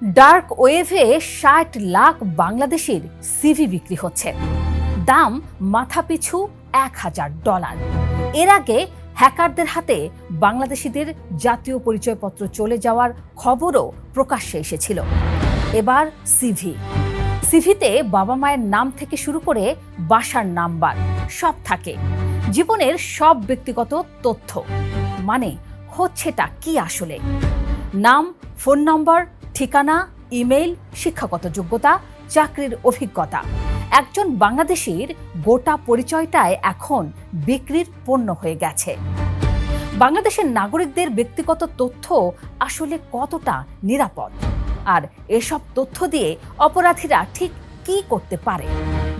Dark ওয়েভে ৬০ lakh বাংলাদেশির CV বিক্রি হচ্ছে, দাম মাথাপিছু $১,০০০। এর আগে হ্যাকারদের হাতে বাংলাদেশিদের জাতীয় পরিচয়পত্র চলে যাওয়ার খবরও প্রকাশ্যে এসেছিল। এবার সিভিতে বাবা মায়ের নাম থেকে শুরু করে বাসার নাম্বার সব থাকে, জীবনের সব ব্যক্তিগত তথ্য। মানে হচ্ছেটা কি আসলে? নাম, ফোন নম্বর, ঠিকানা, ইমেইল, শিক্ষাগত যোগ্যতা, চাকরির অভিজ্ঞতা। একজন বাংলাদেশীর গোটা পরিচয়টাই এখন বিক্রির পণ্য হয়ে গেছে। বাংলাদেশের নাগরিকদের ব্যক্তিগত তথ্য আসলে কতটা নিরাপদ, আর এসব তথ্য দিয়ে অপরাধীরা ঠিক কি করতে পারে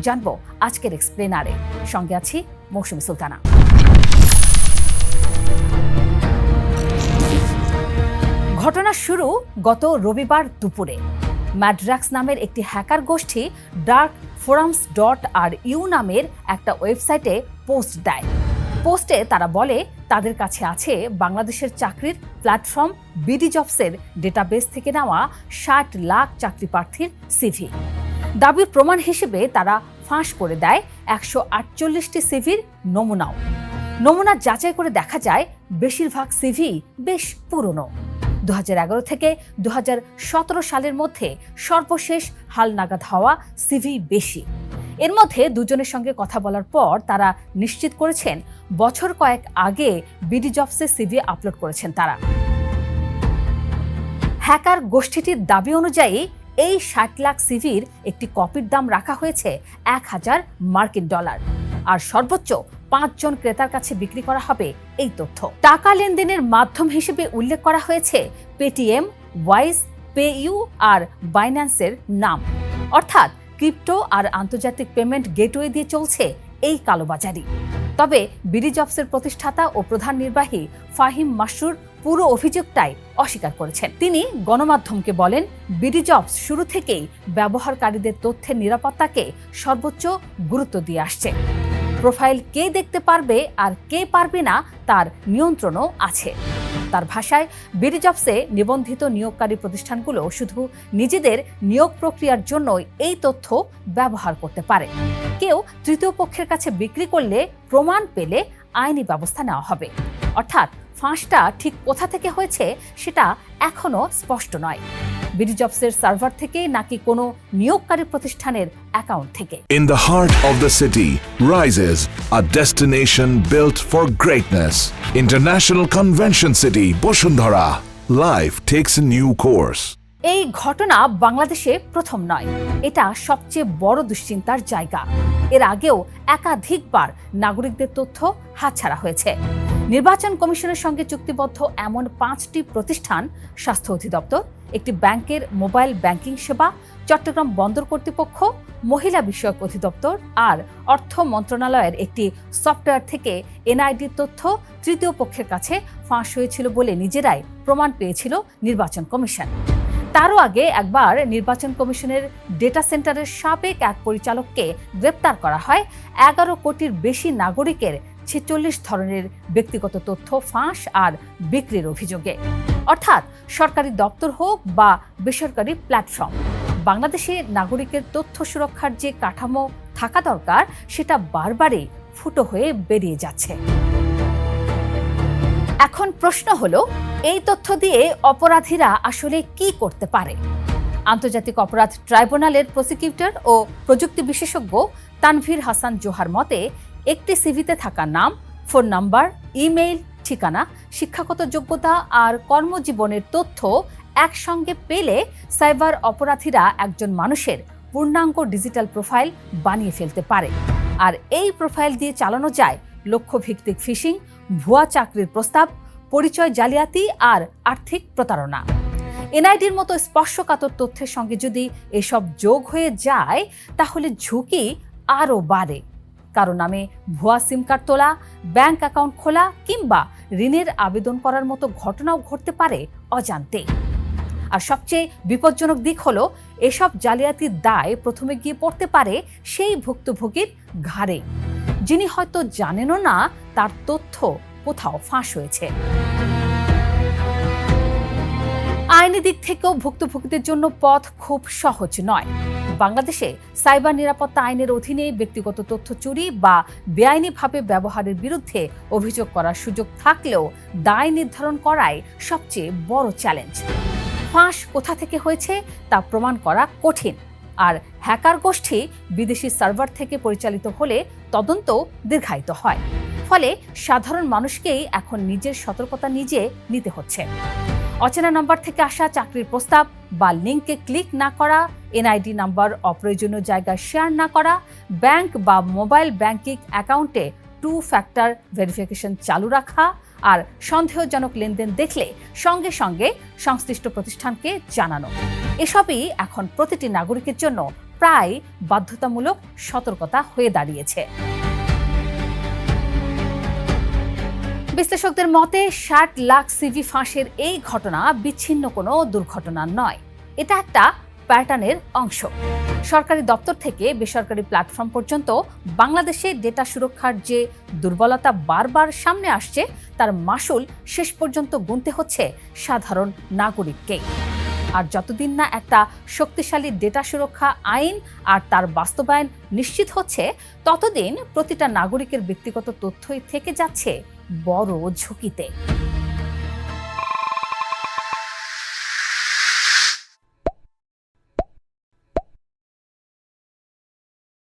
জানবো আজকের এক্সপ্লেনারে। সঙ্গে আছি মৌসুমী সুলতানা। ঘটনা শুরু গত রবিবার দুপুরে। ম্যাড্রাক্স নামের একটি হ্যাকার গোষ্ঠী darkforums.ru নামের একটা ওয়েবসাইটে পোস্ট দেয়। পোস্টে তারা বলে তাদের কাছে আছে বাংলাদেশের চাকরির প্ল্যাটফর্ম বিডি জবসের ডেটাবেস থেকে নেওয়া ৬০ লাখ চাকরি প্রার্থীর সিভি। দাবির প্রমাণ হিসেবে তারা ফাঁস করে দেয় ১৪৮টি সিভির নমুনা যাচাই করে দেখা যায় বেশিরভাগ সিভি বেশ পুরনো। ২০১১ থেকে ২০১৭ সালের মধ্যে সর্বশেষ হালনাগাদ হওয়া সিভি বেশি। এর মধ্যে দুজনের সঙ্গে কথা বলার পর তারা নিশ্চিত করেছেন বছর কয়েক আগে বিডি জবসে সিভি আপলোড করেছেন তারা। হ্যাকার গোষ্ঠীটির দাবি অনুযায়ী এই ৬০ লাখ সিভির একটি কপির দাম রাখা হয়েছে $১,০০০, আর সর্বোচ্চ ৫ জন ক্রেতার কাছে বিক্রি করা হবে এই তথ্য। টাকা লেনদেনের মাধ্যম হিসেবে উল্লেখ করা হয়েছে পেটিএম, ওয়াইজ, পেইউ আর বাইন্যান্সের নাম। অর্থাৎ ক্রিপ্টো আর আন্তর্জাতিক পেমেন্ট গেটওয়ে দিয়ে চলছে এই কালোবাজারি। তবে বিডি জবসের প্রতিষ্ঠাতা ও প্রধান নির্বাহী ফাহিম মাসরুর পুরো অভিযোগটাই অস্বীকার করেছেন। তিনি গণমাধ্যমকে বলেন, বিডি জবস শুরু থেকেই ব্যবহারকারীদের তথ্যের নিরাপত্তাকে সর্বোচ্চ গুরুত্ব দিয়ে আসছে। প্রোফাইল কে দেখতে পারবে আর কে পারবে না তার নিয়ন্ত্রণও আছে। তার ভাষায়, বিডি জবসে নিবন্ধিত নিয়োগকারী প্রতিষ্ঠানগুলো শুধু নিজেদের নিয়োগ প্রক্রিয়ার জন্যই এই তথ্য ব্যবহার করতে পারে। কেউ তৃতীয় পক্ষের কাছে বিক্রি করলে প্রমাণ পেলে আইনি ব্যবস্থা নেওয়া হবে। অর্থাৎ ফাঁসটা ঠিক কোথা থেকে হয়েছে সেটা এখনো স্পষ্ট নয়। বিডি জবসের সার্ভার থেকে নাকি কোনো নিয়োগকারী প্রতিষ্ঠানের অ্যাকাউন্ট থেকে। In the heart of the city rises a destination built for greatness. International Convention City, Bosundhara. Life takes a new course. এই ঘটনা বাংলাদেশে প্রথম নয়, এটা সবচেয়ে বড় দুশ্চিন্তার জায়গা। এর আগেও একাধিকবার নাগরিকদের তথ্য হাতছাড়া হয়েছে। নির্বাচন কমিশনের সঙ্গে চুক্তিবদ্ধ এমন 5টি প্রতিষ্ঠান, স্বাস্থ্য অধিদপ্তর, একটি ব্যাংকের মোবাইল ব্যাংকিং সেবা, চট্টগ্রাম বন্দর কর্তৃপক্ষ, মহিলা বিষয়ক অধিদপ্তর আর অর্থ মন্ত্রণালয়ের একটি সফটওয়্যার থেকে এনআইডির তথ্য তৃতীয় পক্ষের কাছে ফাঁস হয়েছিল বলে নিজেরাই প্রমাণ পেয়েছিল নির্বাচন কমিশন। তারও আগে একবার নির্বাচন কমিশনের ডেটা সেন্টারের সাবেক এক পরিচালককে গ্রেপ্তার করা হয় 11 কোটির বেশি নাগরিকের 46 ধরনের ব্যক্তিগত তথ্য ফাঁস আর বিক্রির অভিযোগে। অর্থাৎ সরকারি দপ্তর হোক বা বেসরকারি প্ল্যাটফর্ম, বাংলাদেশে নাগরিকের তথ্য সুরক্ষার যে কাঠামো থাকা দরকার সেটা বারবারই ফুটো হয়ে বেরিয়ে যাচ্ছে। এখন প্রশ্ন হলো, এই তথ্য দিয়ে অপরাধীরা আসলে কি করতে পারে? আন্তর্জাতিক অপরাধ ট্রাইব্যুনালের প্রসিকিউটর ও প্রযুক্তি বিশেষজ্ঞ তানভীর হাসান জোহার মতে, একটি সিভিতে থাকা নাম, ফোন নাম্বার, ইমেইল, ঠিকানা, শিক্ষাগত যোগ্যতা আর কর্মজীবনের তথ্য একসঙ্গে পেলে সাইবার অপরাধীরা একজন মানুষের পূর্ণাঙ্গ ডিজিটাল প্রোফাইল বানিয়ে ফেলতে পারে। আর এই প্রোফাইল দিয়ে চালানো যায় লক্ষ্যভিত্তিক ফিশিং, ভুয়া চাকরির প্রস্তাব, পরিচয় জালিয়াতি আর আর্থিক প্রতারণা। এনআইডির মতো স্পর্শকাতর তথ্যের সঙ্গে যদি এসব যোগ হয়ে যায় তাহলে ঝুঁকি আরও বাড়ে। কারো নামে ভুয়া সিম কার্ড তোলা, ব্যাংক অ্যাকাউন্ট খোলা কিংবা ঋণের আবেদন করার মতো ঘটনাও ঘটতে পারে অজান্তে। আর সবচেয়ে বিপজ্জনক দিক হলো, এসব জালিয়াতির দায় প্রথমে গিয়ে পড়তে পারে সেই ভুক্তভোগীর ঘাড়ে, যিনি হয়তো জানেনও না তার তথ্য কোথাও ফাঁস হয়েছে। আইনি দিক থেকেও ভুক্তভোগীদের জন্য পথ খুব সহজ নয়। বাংলাদেশে সাইবার নিরাপত্তা আইনের অধীনে ব্যক্তিগত তথ্য চুরি বা বেআইনিভাবে ব্যবহারের বিরুদ্ধে অভিযোগ করার সুযোগ থাকলেও দায় নির্ধারণ করাই সবচেয়ে বড় চ্যালেঞ্জ। ফাঁস কোথা থেকে হয়েছে তা প্রমাণ করা কঠিন, আর হ্যাকার গোষ্ঠী বিদেশি সার্ভার থেকে পরিচালিত হলে তদন্ত দীর্ঘায়িত হয়। ফলে সাধারণ মানুষকেই এখন নিজের সতর্কতা নিজে নিতে হচ্ছে। অচেনা নাম্বার থেকে আসা চাকরির প্রস্তাব বা লিঙ্কে ক্লিক না করা, এনআইডি নাম্বার অপ্রয়োজনীয় জায়গায় শেয়ার না করা, ব্যাংক বা মোবাইল ব্যাংকিং অ্যাকাউন্টে 2 ফ্যাক্টর ভেরিফিকেশন চালু রাখা, আর সন্দেহজনক লেনদেন দেখলে সঙ্গে সঙ্গে সংশ্লিষ্ট প্রতিষ্ঠানকে জানানো, এসবই এখন প্রতিটি নাগরিকের জন্য প্রায় বাধ্যতামূলক সতর্কতা হয়ে দাঁড়িয়েছে। বিশ্লেষকদের মতে 60 লাখ সিভি ফাঁসের এই ঘটনা বিচ্ছিন্ন কোনো দুর্ঘটনা নয়, এটা একটা প্যাটার্নের অংশ। সরকারি দপ্তর থেকে বেসরকারি প্ল্যাটফর্ম পর্যন্ত বাংলাদেশে ডেটা সুরক্ষার যে দুর্বলতা বারবার সামনে আসছে, তার মাসুল শেষ পর্যন্ত গুনতে হচ্ছে সাধারণ নাগরিককেই। আর যতদিন না একটা শক্তিশালী ডেটা সুরক্ষা আইন আর তার বাস্তবায়ন নিশ্চিত হচ্ছে, ততদিন প্রতিটা নাগরিকের ব্যক্তিগত তথ্যই থেকে যাচ্ছে বড় ঝুঁকিতে।